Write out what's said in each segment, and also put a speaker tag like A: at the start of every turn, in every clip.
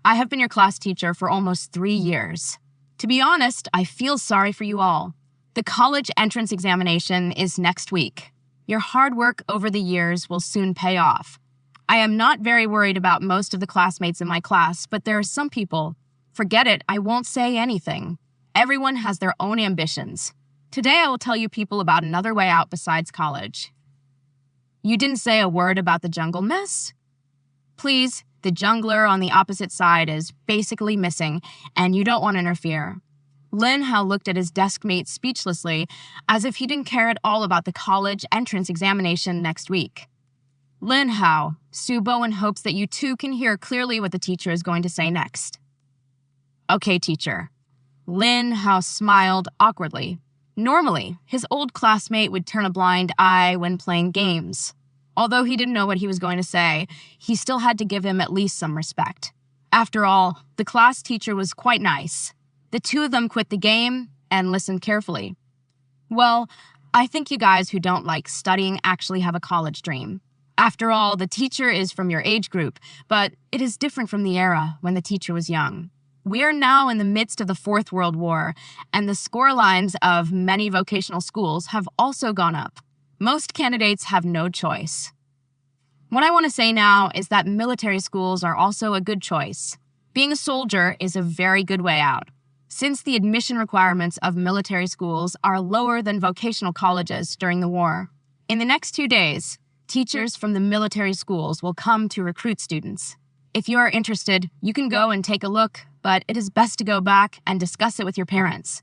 A: I have been your class teacher for almost 3 years. To be honest, I feel sorry for you all. The college entrance examination is next week. Your hard work over the years will soon pay off. I am not very worried about most of the classmates in my class, but there are some people. Forget it, I won't say anything. Everyone has their own ambitions. Today I will tell you people about another way out besides college. You didn't say a word about the jungle mess? Please, the jungler on the opposite side is basically missing, and you don't want to interfere. Lin Hao looked at his desk mate speechlessly, as if he didn't care at all about the college entrance examination next week. Lin Hao, Su Bowen hopes that you two can hear clearly what the teacher is going to say next. Okay, teacher. Lin Hao smiled awkwardly. Normally, his old classmate would turn a blind eye when playing games. Although he didn't know what he was going to say, he still had to give him at least some respect. After all, the class teacher was quite nice. The two of them quit the game and listened carefully. Well, I think you guys who don't like studying actually have a college dream. After all, the teacher is from your age group, but it is different from the era when the teacher was young. We are now in the midst of the Fourth World War, and the score lines of many vocational schools have also gone up. Most candidates have no choice. What I want to say now is that military schools are also a good choice. Being a soldier is a very good way out. Since the admission requirements of military schools are lower than vocational colleges during the war. In the next 2 days, teachers from the military schools will come to recruit students. If you are interested, you can go and take a look, but it is best to go back and discuss it with your parents.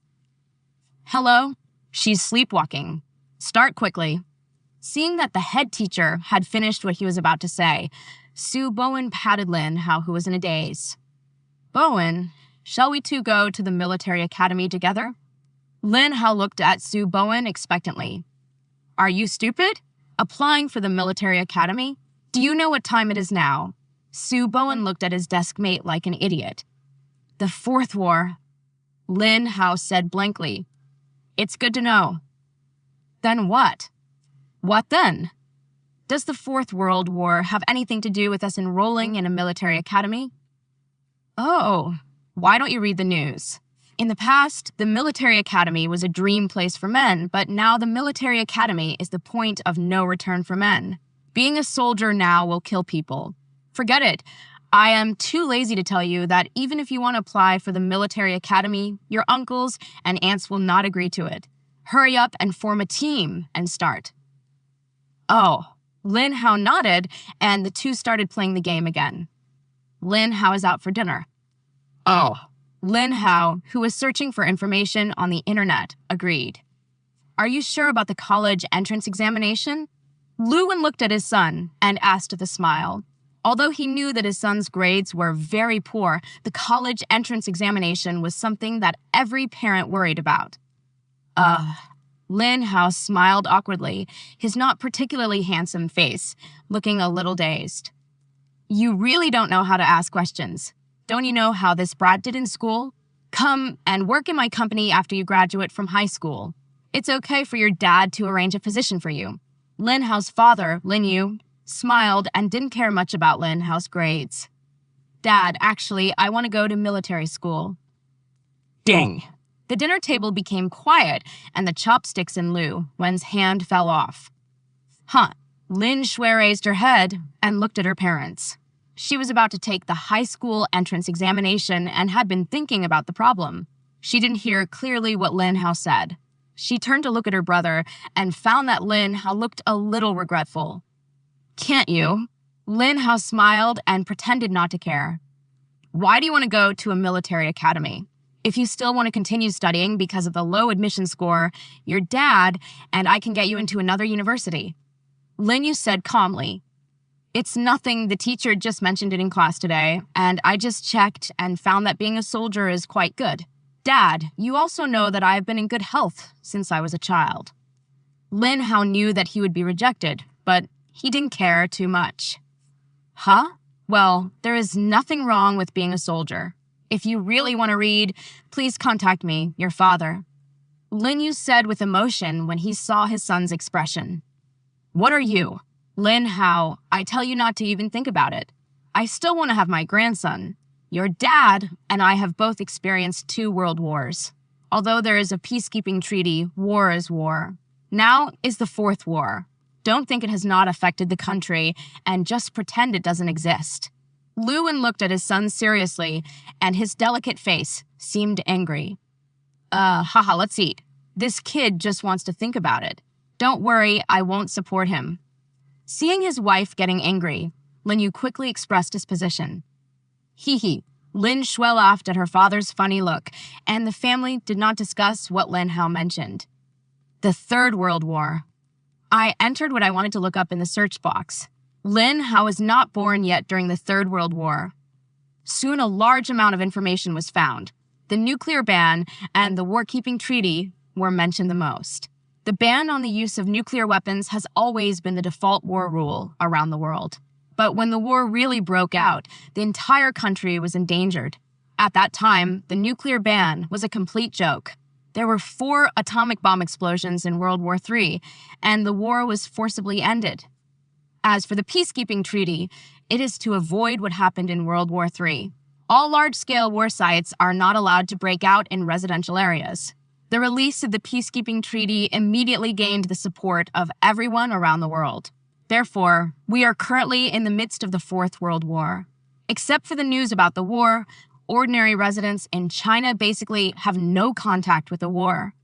A: Hello? She's sleepwalking. Start quickly. Seeing that the head teacher had finished what he was about to say, Su Bowen patted Lin Hao, who was in a daze. Bowen, shall we two go to the military academy together? Lin Hao looked at Su Bowen expectantly. Are you stupid? Applying for the military academy? Do you know what time it is now? Su Bowen looked at his desk mate like an idiot. The Fourth War, Lin Hao said blankly. It's good to know. Then what? What then? Does the Fourth World War have anything to do with us enrolling in a military academy? Oh, why don't you read the news? In the past, the military academy was a dream place for men, but now the military academy is the point of no return for men. Being a soldier now will kill people. Forget it. I am too lazy to tell you that even if you want to apply for the military academy, your uncles and aunts will not agree to it. Hurry up and form a team and start. Oh, Lin Hao nodded, and the two started playing the game again. Lin Hao is out for dinner. Oh. Lin Hao, who was searching for information on the internet, agreed. Are you sure about the college entrance examination? Luwen looked at his son and asked with a smile. Although he knew that his son's grades were very poor, the college entrance examination was something that every parent worried about. Lin Hao smiled awkwardly, his not particularly handsome face looking a little dazed. You really don't know how to ask questions. Don't you know how this brat did in school? Come and work in my company after you graduate from high school. It's okay for your dad to arrange a position for you. Lin Hao's father, Lin Yu, smiled and didn't care much about Lin Hao's grades. Dad, actually, I want to go to military school. Ding! The dinner table became quiet, and the chopsticks in Lu Wen's hand fell off. Huh. Lin Shui raised her head and looked at her parents. She was about to take the high school entrance examination and had been thinking about the problem. She didn't hear clearly what Lin Hao said. She turned to look at her brother and found that Lin Hao looked a little regretful. Can't you? Lin Hao smiled and pretended not to care. Why do you want to go to a military academy? If you still want to continue studying because of the low admission score, your dad and I can get you into another university. Lin Yu said calmly. It's nothing, the teacher just mentioned it in class today, and I just checked and found that being a soldier is quite good. Dad, you also know that I have been in good health since I was a child. Lin Hao knew that he would be rejected, but he didn't care too much. Huh? Well, there is nothing wrong with being a soldier. If you really want to read, please contact me, your father. Lin Yu said with emotion when he saw his son's expression. What are you? Lin Hao, I tell you not to even think about it. I still want to have my grandson. Your dad and I have both experienced 2 world wars. Although there is a peacekeeping treaty, war is war. Now is the 4th war. Don't think it has not affected the country and just pretend it doesn't exist. Lewin looked at his son seriously, and his delicate face seemed angry. Haha, let's eat. This kid just wants to think about it. Don't worry, I won't support him. Seeing his wife getting angry, Lin Yu quickly expressed his position. Hee hee. Lin Shui laughed at her father's funny look, and the family did not discuss what Lin Hao mentioned. The 3rd World War. I entered what I wanted to look up in the search box. Lin Hao was not born yet during the 3rd World War. Soon a large amount of information was found. The nuclear ban and the war-keeping treaty were mentioned the most. The ban on the use of nuclear weapons has always been the default war rule around the world. But when the war really broke out, the entire country was endangered. At that time, the nuclear ban was a complete joke. There were 4 atomic bomb explosions in World War III, and the war was forcibly ended. As for the peacekeeping treaty, it is to avoid what happened in World War III. All large-scale war sites are not allowed to break out in residential areas. The release of the peacekeeping treaty immediately gained the support of everyone around the world. Therefore, we are currently in the midst of the 4th World War. Except for the news about the war, ordinary residents in China basically have no contact with the war.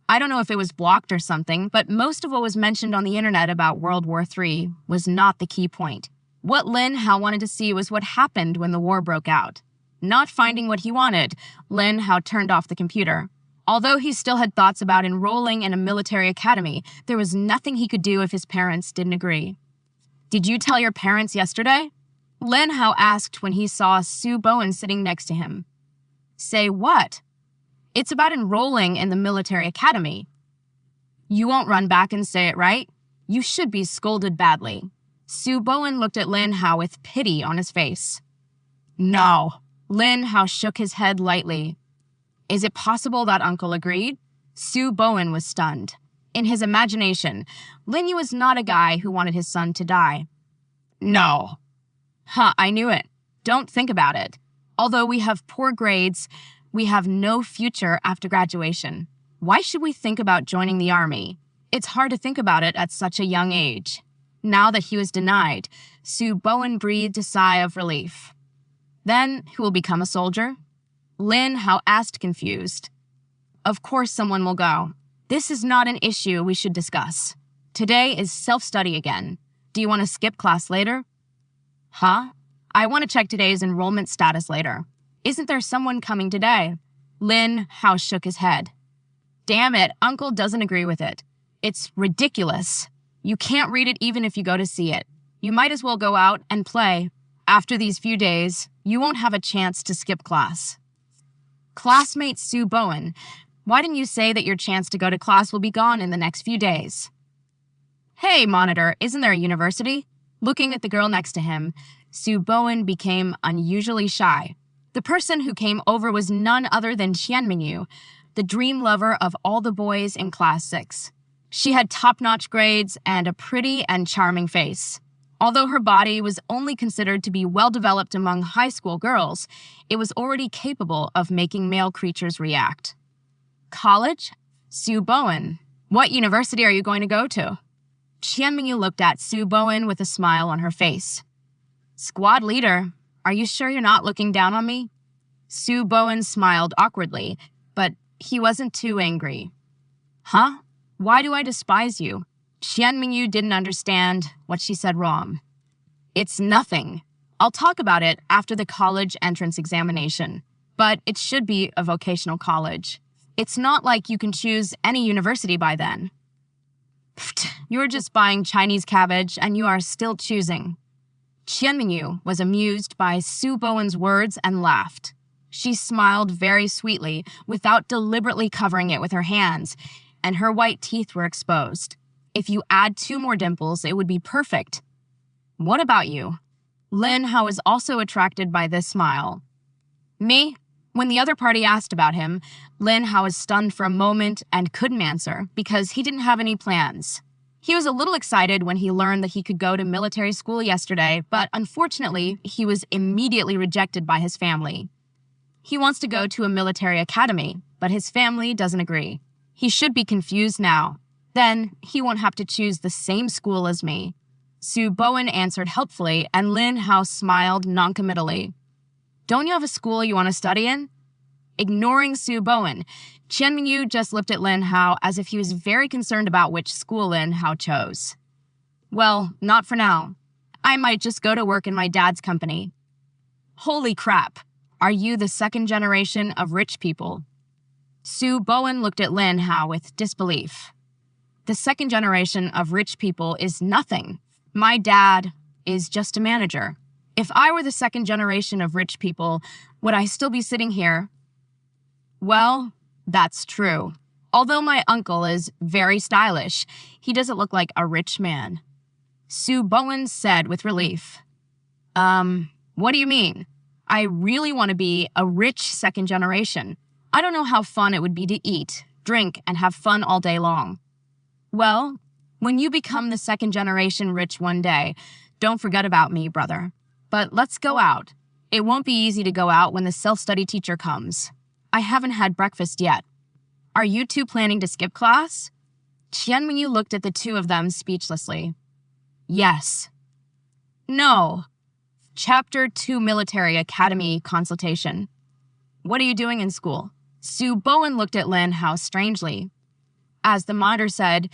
A: I don't know if it was blocked or something, but most of what was mentioned on the internet about World War III was not the key point. What Lin Hao wanted to see was what happened when the war broke out. Not finding what he wanted, Lin Hao turned off the computer. Although he still had thoughts about enrolling in a military academy, there was nothing he could do if his parents didn't agree. Did you tell your parents yesterday? Lin Hao asked when he saw Su Bowen sitting next to him. Say what? It's about enrolling in the military academy. You won't run back and say it, right? You should be scolded badly. Su Bowen looked at Lin Hao with pity on his face. No. Lin Hao shook his head lightly. Is it possible that uncle agreed? Su Bowen was stunned. In his imagination, Lin Yu was not a guy who wanted his son to die. No. I knew it. Don't think about it. Although we have poor grades, we have no future after graduation. Why should we think about joining the army? It's hard to think about it at such a young age. Now that he was denied, Su Bowen breathed a sigh of relief. Then, who will become a soldier? Lin Hao asked, confused. Of course someone will go. This is not an issue we should discuss. Today is self-study again. Do you want to skip class later? I want to check today's enrollment status later. Isn't there someone coming today? Lin Hao shook his head. Damn it, Uncle doesn't agree with it. It's ridiculous. You can't read it even if you go to see it. You might as well go out and play. After these few days, you won't have a chance to skip class. Classmate Su Bowen, why didn't you say that your chance to go to class will be gone in the next few days? Hey, monitor, isn't there a university? Looking at the girl next to him, Su Bowen became unusually shy. The person who came over was none other than Qian Mingyu, the dream lover of all the boys in Class 6. She had top-notch grades and a pretty and charming face. Although her body was only considered to be well-developed among high school girls, it was already capable of making male creatures react. College? Su Bowen. What university are you going to go to? Qian Mingyu looked at Su Bowen with a smile on her face. Squad leader, are you sure you're not looking down on me? Su Bowen smiled awkwardly, but he wasn't too angry. Why do I despise you? Qian Mingyu didn't understand what she said wrong. It's nothing. I'll talk about it after the college entrance examination, but it should be a vocational college. It's not like you can choose any university by then. Pfft, you're just buying Chinese cabbage and you are still choosing. Qian Mingyu was amused by Su Bowen's words and laughed. She smiled very sweetly without deliberately covering it with her hands, and her white teeth were exposed. If you add 2 more dimples, it would be perfect. What about you? Lin Hao was also attracted by this smile. Me? When the other party asked about him, Lin Hao was stunned for a moment and couldn't answer because he didn't have any plans. He was a little excited when he learned that he could go to military school yesterday, but unfortunately, he was immediately rejected by his family. He wants to go to a military academy, but his family doesn't agree. He should be confused now. Then he won't have to choose the same school as me. Sue Bowen answered helpfully, and Lin Hao smiled noncommittally. Don't you have a school you want to study in? Ignoring Sue Bowen, Chen Mingyu just looked at Lin Hao as if he was very concerned about which school Lin Hao chose. Well, not for now. I might just go to work in my dad's company. Holy crap! Are you the second generation of rich people? Sue Bowen looked at Lin Hao with disbelief. The second generation of rich people is nothing. My dad is just a manager. If I were the second generation of rich people, would I still be sitting here? Well, that's true. Although my uncle is very stylish, he doesn't look like a rich man. Sue Bowen said with relief. What do you mean? I really want to be a rich second generation. I don't know how fun it would be to eat, drink, and have fun all day long. Well, when you become the second generation rich one day, don't forget about me, brother. But let's go out. It won't be easy to go out when the self-study teacher comes. I haven't had breakfast yet. Are you two planning to skip class? Chen Mingyu looked at the two of them speechlessly. Yes. No. Chapter 2 Military Academy Consultation. What are you doing in school? Sue Bowen looked at Lin Hao strangely. As the monitor said,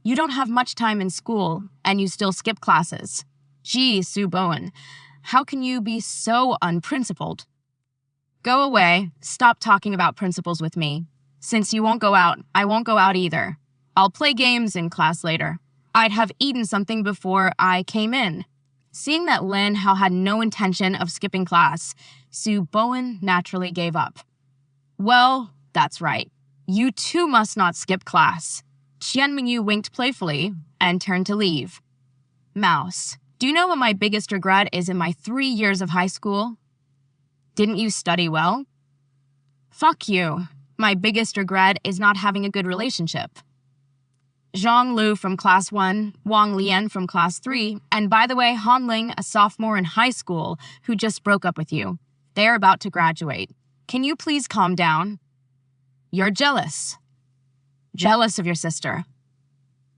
A: you don't have much time in school, and you still skip classes. Gee, Sue Bowen, how can you be so unprincipled? Go away. Stop talking about principles with me. Since you won't go out, I won't go out either. I'll play games in class later. I'd have eaten something before I came in. Seeing that Lin Hao had no intention of skipping class, Sue Bowen naturally gave up. Well, that's right. You too must not skip class. Chen Mingyu winked playfully and turned to leave. Mouse, do you know what my biggest regret is in my 3 years of high school? Didn't you study well? Fuck you. My biggest regret is not having a good relationship. Zhang Lu from Class 1, Wang Lian from Class 3, and by the way, Han Ling, a sophomore in high school, who just broke up with you. They are about to graduate. Can you please calm down? You're jealous. Jealous of your sister.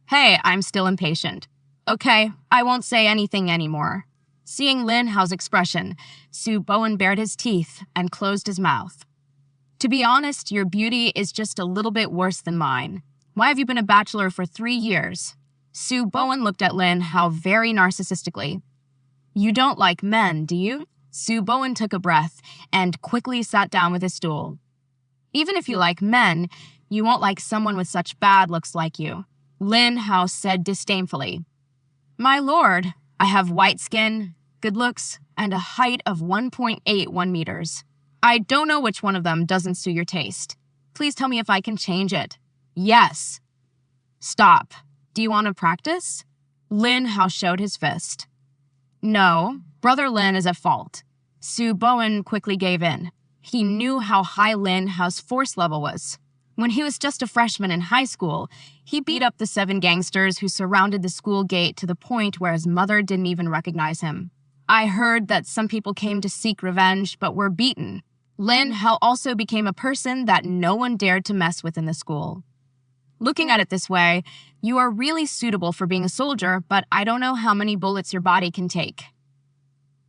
A: Hey, I'm still impatient. Okay, I won't say anything anymore. Seeing Lin Hao's expression, Sue Bowen bared his teeth and closed his mouth. To be honest, your beauty is just a little bit worse than mine. Why have you been a bachelor for 3 years? Sue Bowen looked at Lin Hao very narcissistically. You don't like men, do you? Sue Bowen took a breath and quickly sat down with his stool. Even if you like men, you won't like someone with such bad looks like you, Lin Hao said disdainfully. My lord, I have white skin, good looks, and a height of 1.81 meters. I don't know which one of them doesn't suit your taste. Please tell me if I can change it. Yes. Stop. Do you want to practice? Lin Hao showed his fist. No, Brother Lin is at fault. Sue Bowen quickly gave in. He knew how high Lin Hao's force level was. When he was just a freshman in high school, he beat up the 7 gangsters who surrounded the school gate to the point where his mother didn't even recognize him. I heard that some people came to seek revenge but were beaten. Lin Hao also became a person that no one dared to mess with in the school. Looking at it this way, you are really suitable for being a soldier, but I don't know how many bullets your body can take.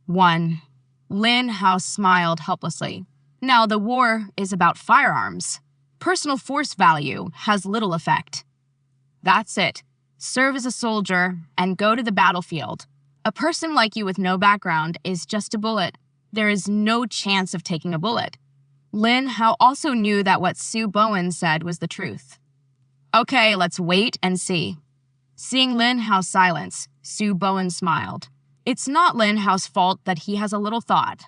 A: 1. Lin Hao smiled helplessly. Now, the war is about firearms. Personal force value has little effect. That's it. Serve as a soldier and go to the battlefield. A person like you with no background is just a bullet. There is no chance of taking a bullet. Lin Hao also knew that what Sue Bowen said was the truth. Okay, let's wait and see. Seeing Lin Hao's silence, Sue Bowen smiled. It's not Lin Hao's fault that he has a little thought.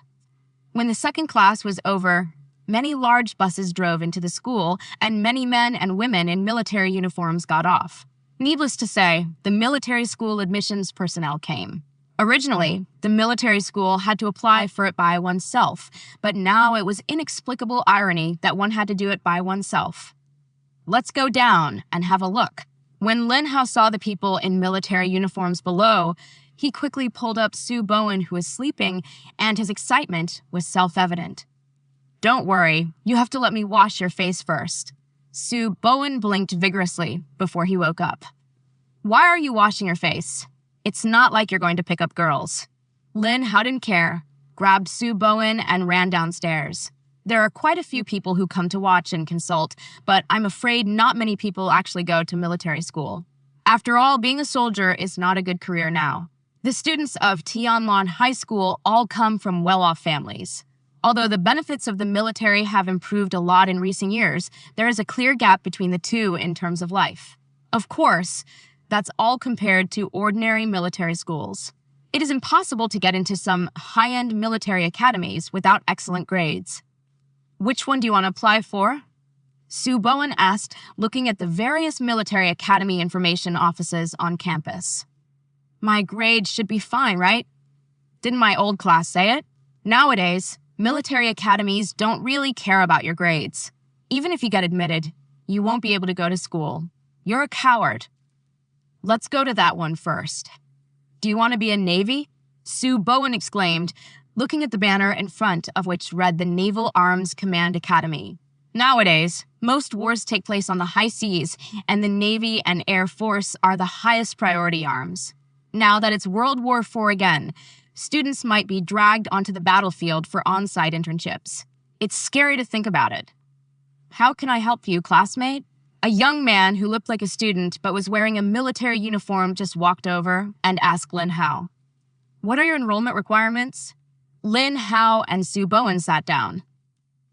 A: When the second class was over, many large buses drove into the school, and many men and women in military uniforms got off. Needless to say, the military school admissions personnel came. Originally, the military school had to apply for it by oneself, but now it was inexplicable irony that one had to do it by oneself. Let's go down and have a look. When Lin Hao saw the people in military uniforms below, he quickly pulled up Sue Bowen, who was sleeping, and his excitement was self-evident. "Don't worry, you have to let me wash your face first." Sue Bowen blinked vigorously before he woke up. "Why are you washing your face? It's not like you're going to pick up girls." Lin Hao didn't care, grabbed Sue Bowen, and ran downstairs. "There are quite a few people who come to watch and consult, but I'm afraid not many people actually go to military school. After all, being a soldier is not a good career now. The students of Tianlong High School all come from well-off families. Although the benefits of the military have improved a lot in recent years, there is a clear gap between the two in terms of life. Of course, that's all compared to ordinary military schools. It is impossible to get into some high-end military academies without excellent grades." "Which one do you want to apply for?" Sue Bowen asked, looking at the various military academy information offices on campus. "My grades should be fine, right? Didn't my old class say it? Nowadays, military academies don't really care about your grades. Even if you get admitted, you won't be able to go to school. You're a coward." "Let's go to that one first." "Do you want to be a Navy?" Sue Bowen exclaimed, looking at the banner in front of which read the Naval Arms Command Academy. Nowadays, most wars take place on the high seas, and the Navy and Air Force are the highest priority arms. Now that it's World War IV again, students might be dragged onto the battlefield for on-site internships. It's scary to think about it. "How can I help you, classmate?" A young man who looked like a student but was wearing a military uniform just walked over and asked Lin Hao. "What are your enrollment requirements?" Lin Hao and Sue Bowen sat down.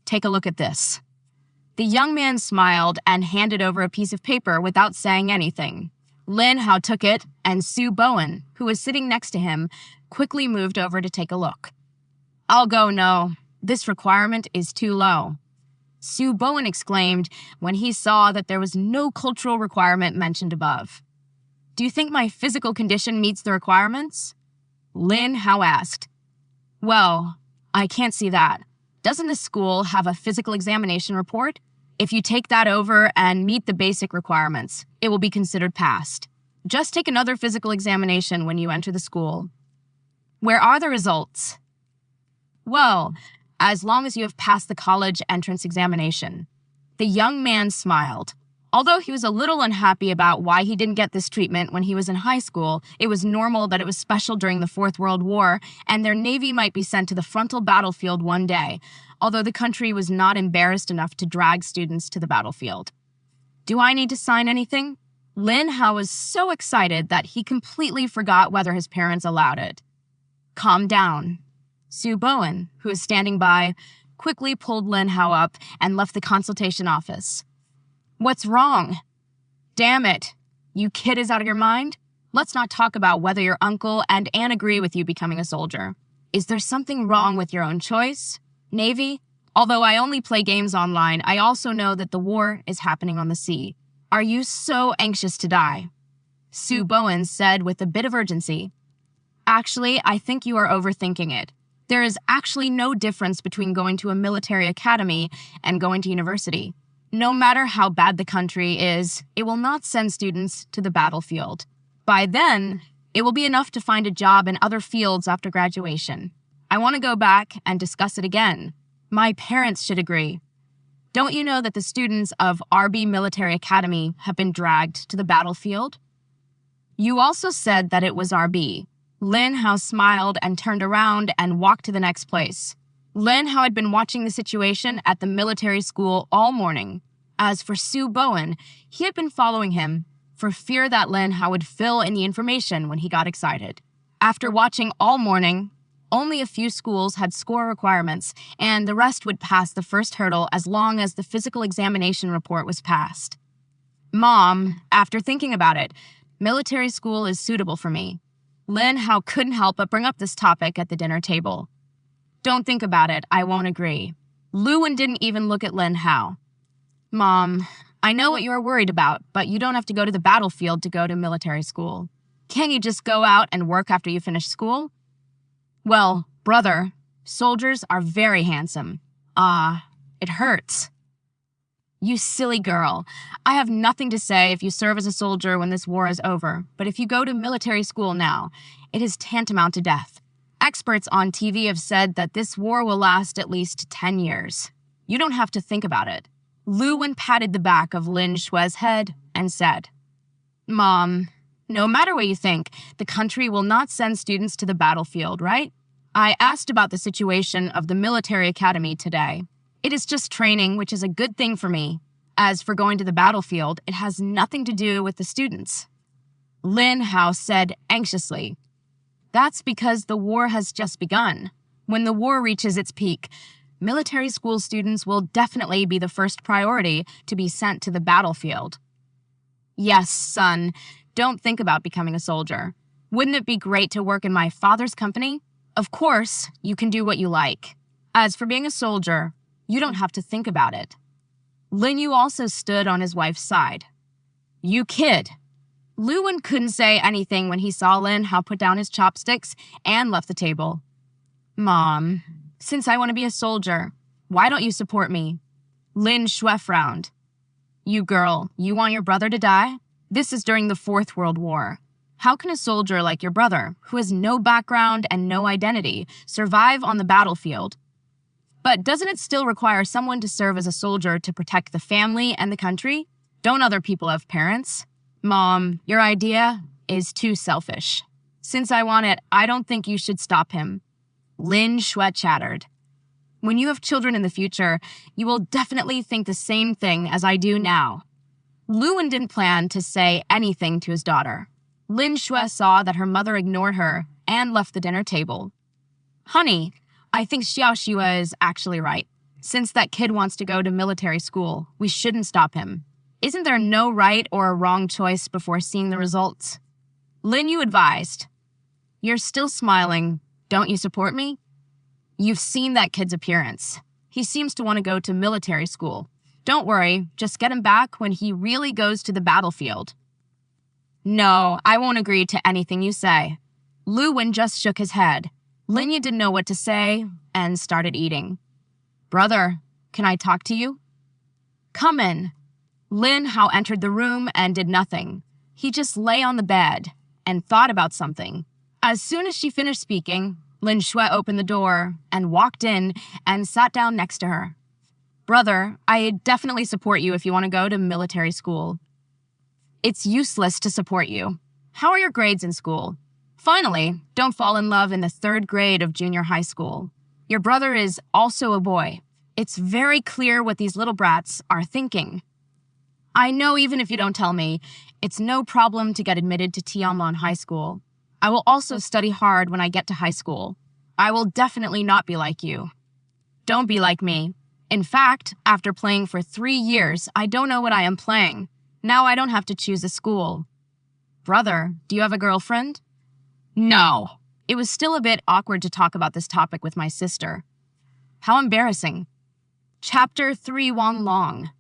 A: "Take a look at this." The young man smiled and handed over a piece of paper without saying anything. Lin Hao took it, and Sue Bowen, who was sitting next to him, quickly moved over to take a look. "I'll go no. This requirement is too low." Sue Bowen exclaimed when he saw that there was no cultural requirement mentioned above. "Do you think my physical condition meets the requirements?" Lin Hao asked. "Well, I can't see that. Doesn't the school have a physical examination report? If you take that over and meet the basic requirements, it will be considered passed. Just take another physical examination when you enter the school." "Where are the results?" "Well, as long as you have passed the college entrance examination." The young man smiled. Although he was a little unhappy about why he didn't get this treatment when he was in high school, it was normal that it was special during the Fourth World War, and their Navy might be sent to the frontal battlefield one day, although the country was not embarrassed enough to drag students to the battlefield. "Do I need to sign anything?" Lin Hao was so excited that he completely forgot whether his parents allowed it. "Calm down." Sue Bowen, who was standing by, quickly pulled Lin Hao up and left the consultation office. "What's wrong?" "Damn it. You kid is out of your mind? Let's not talk about whether your uncle and Anne agree with you becoming a soldier. Is there something wrong with your own choice? Navy? Although I only play games online, I also know that the war is happening on the sea. Are you so anxious to die?" Sue Bowen said with a bit of urgency. "Actually, I think you are overthinking it. There is actually no difference between going to a military academy and going to university. No matter how bad the country is, it will not send students to the battlefield. By then, it will be enough to find a job in other fields after graduation. I want to go back and discuss it again. My parents should agree. Don't you know that the students of RB Military Academy have been dragged to the battlefield?" "You also said that it was RB." Lin Hao smiled and turned around and walked to the next place. Lin Hao had been watching the situation at the military school all morning. As for Sue Bowen, he had been following him for fear that Lin Hao would fill in the information when he got excited. After watching all morning, only a few schools had score requirements, and the rest would pass the first hurdle as long as the physical examination report was passed. "Mom, after thinking about it, military school is suitable for me." Lin Hao couldn't help but bring up this topic at the dinner table. "Don't think about it, I won't agree." Luan didn't even look at Lin Hao. "Mom, I know what you are worried about, but you don't have to go to the battlefield to go to military school. Can't you just go out and work after you finish school?" "Well, brother, soldiers are very handsome. It hurts." You silly girl. I have nothing to say if you serve as a soldier when this war is over, but if you go to military school now, it is tantamount to death. Experts on TV have said that this war will last at least 10 years. You don't have to think about it. Lu Wen patted the back of Lin Shue's head and said, Mom, no matter what you think, the country will not send students to the battlefield, right? I asked about the situation of the military academy today. It is just training, which is a good thing for me. As for going to the battlefield, it has nothing to do with the students. Lin Hao said anxiously, That's because the war has just begun. When the war reaches its peak, military school students will definitely be the first priority to be sent to the battlefield. Yes, son, don't think about becoming a soldier. Wouldn't it be great to work in my father's company? Of course, you can do what you like. As for being a soldier, you don't have to think about it. Lin Yu also stood on his wife's side. You kid. Lu Wen couldn't say anything when he saw Lin Hao put down his chopsticks and left the table. Mom, since I want to be a soldier, why don't you support me? Lin Shue frowned. You girl, you want your brother to die? This is during the Fourth World War. How can a soldier like your brother, who has no background and no identity, survive on the battlefield? But doesn't it still require someone to serve as a soldier to protect the family and the country? Don't other people have parents? Mom, your idea is too selfish. Since I want it, I don't think you should stop him. Lin Shue chattered. When you have children in the future, you will definitely think the same thing as I do now. Lu Wen didn't plan to say anything to his daughter. Lin Shue saw that her mother ignored her and left the dinner table. Honey, I think Xiao Xue is actually right. Since that kid wants to go to military school, we shouldn't stop him. Isn't there no right or a wrong choice before seeing the results? Lin Yu advised, You're still smiling. Don't you support me? You've seen that kid's appearance. He seems to want to go to military school. Don't worry, just get him back when he really goes to the battlefield. No, I won't agree to anything you say. Lu Wen just shook his head. Lin Yu didn't know what to say and started eating. Brother, can I talk to you? Come in. Lin Hao entered the room and did nothing. He just lay on the bed and thought about something. As soon as she finished speaking, Lin Shue opened the door and walked in and sat down next to her. Brother, I definitely support you if you want to go to military school. It's useless to support you. How are your grades in school? Finally, don't fall in love in the 3rd grade of junior high school. Your brother is also a boy. It's very clear what these little brats are thinking. I know even if you don't tell me, it's no problem to get admitted to Tianlong High School. I will also study hard when I get to high school. I will definitely not be like you. Don't be like me. In fact, after playing for 3 years, I don't know what I am playing. Now I don't have to choose a school. Brother, do you have a girlfriend? No. It was still a bit awkward to talk about this topic with my sister. How embarrassing. Chapter 3 Wan Long.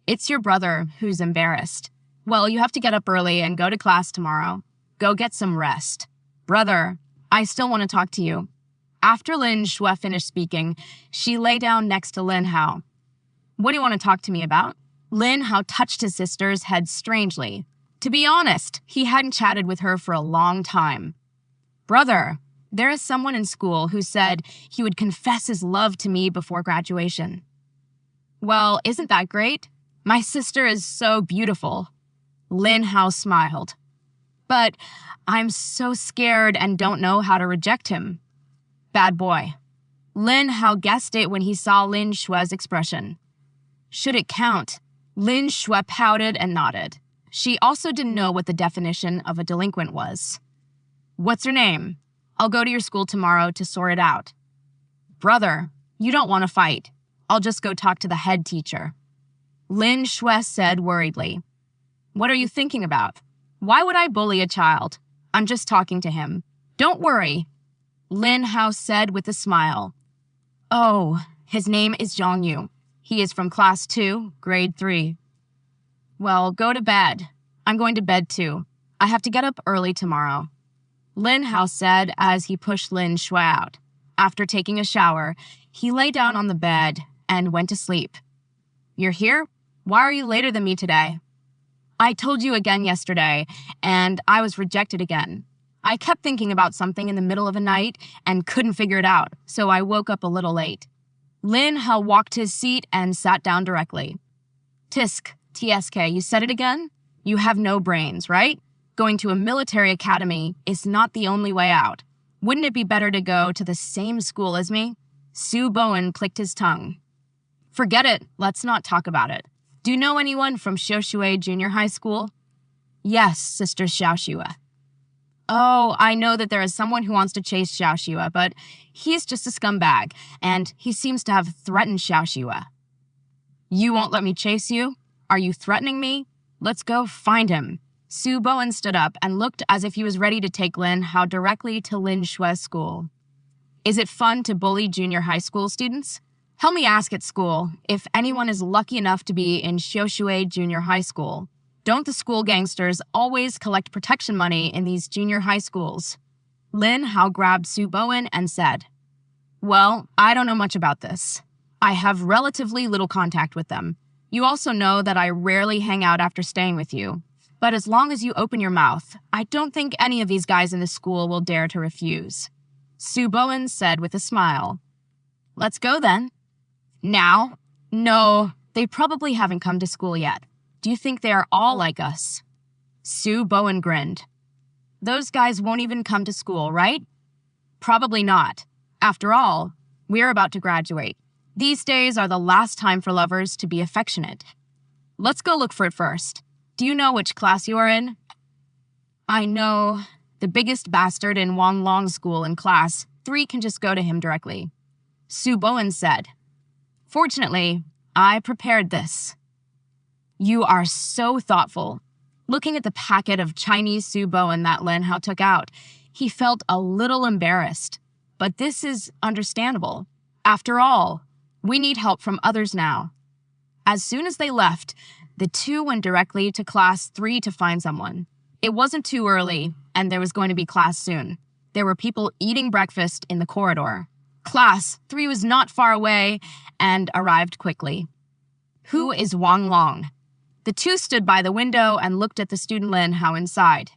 A: It's your brother who's embarrassed. Well, you have to get up early and go to class tomorrow. Go get some rest. Brother, I still want to talk to you. After Lin Shue finished speaking, she lay down next to Lin Hao. What do you want to talk to me about? Lin Hao touched his sister's head strangely. To be honest, he hadn't chatted with her for a long time. Brother, there is someone in school who said he would confess his love to me before graduation. Well, isn't that great? My sister is so beautiful. Lin Hao smiled. But I'm so scared and don't know how to reject him. Bad boy. Lin Hao guessed it when he saw Lin Shue's expression. Should it count? Lin Shue pouted and nodded. She also didn't know what the definition of a delinquent was. What's your name? I'll go to your school tomorrow to sort it out. Brother, you don't want to fight. I'll just go talk to the head teacher. Lin Shue said worriedly. What are you thinking about? Why would I bully a child? I'm just talking to him. Don't worry. Lin Hao said with a smile. Oh, his name is Zhang Yu. He is from class 2, grade 3. Well, go to bed. I'm going to bed too. I have to get up early tomorrow. Lin Hao said as he pushed Lin Shue out. After taking a shower, he lay down on the bed and went to sleep. You're here? Why are you later than me today? I told you again yesterday, and I was rejected again. I kept thinking about something in the middle of the night and couldn't figure it out, so I woke up a little late. Lin Hao walked to his seat and sat down directly. TSK, you said it again? You have no brains, right? Going to a military academy is not the only way out. Wouldn't it be better to go to the same school as me? Su Bowen clicked his tongue. Forget it. Let's not talk about it. Do you know anyone from Xiaoshui Junior High School? Yes, Sister Xiaoxue. Oh, I know that there is someone who wants to chase Xiaoxue, but he's just a scumbag, and he seems to have threatened Xiaoxue. You won't let me chase you? Are you threatening me? Let's go find him. Su Bowen stood up and looked as if he was ready to take Lin Hao directly to Lin Shue's school. Is it fun to bully junior high school students? Help me ask at school if anyone is lucky enough to be in Xiaoshui Junior High School. Don't the school gangsters always collect protection money in these junior high schools? Lin Hao grabbed Su Bowen and said, Well, I don't know much about this. I have relatively little contact with them. You also know that I rarely hang out after staying with you. But as long as you open your mouth, I don't think any of these guys in the school will dare to refuse. Su Bowen said with a smile. Let's go then. Now? No, they probably haven't come to school yet. Do you think they are all like us? Su Bowen grinned. Those guys won't even come to school, right? Probably not. After all, we're about to graduate. These days are the last time for lovers to be affectionate. Let's go look for it first. Do you know which class you are in? I know. The biggest bastard in Wang Long's school in class 3 can just go to him directly. Su Bowen said. Fortunately, I prepared this. You are so thoughtful. Looking at the packet of Chinese Su Bowen that Lin Hao took out, he felt a little embarrassed. But this is understandable. After all, we need help from others now. As soon as they left, the two went directly to class 3 to find someone. It wasn't too early, and there was going to be class soon. There were people eating breakfast in the corridor. Class 3 was not far away and arrived quickly. Who is Wang Long? The two stood by the window and looked at the student Lin Hao inside.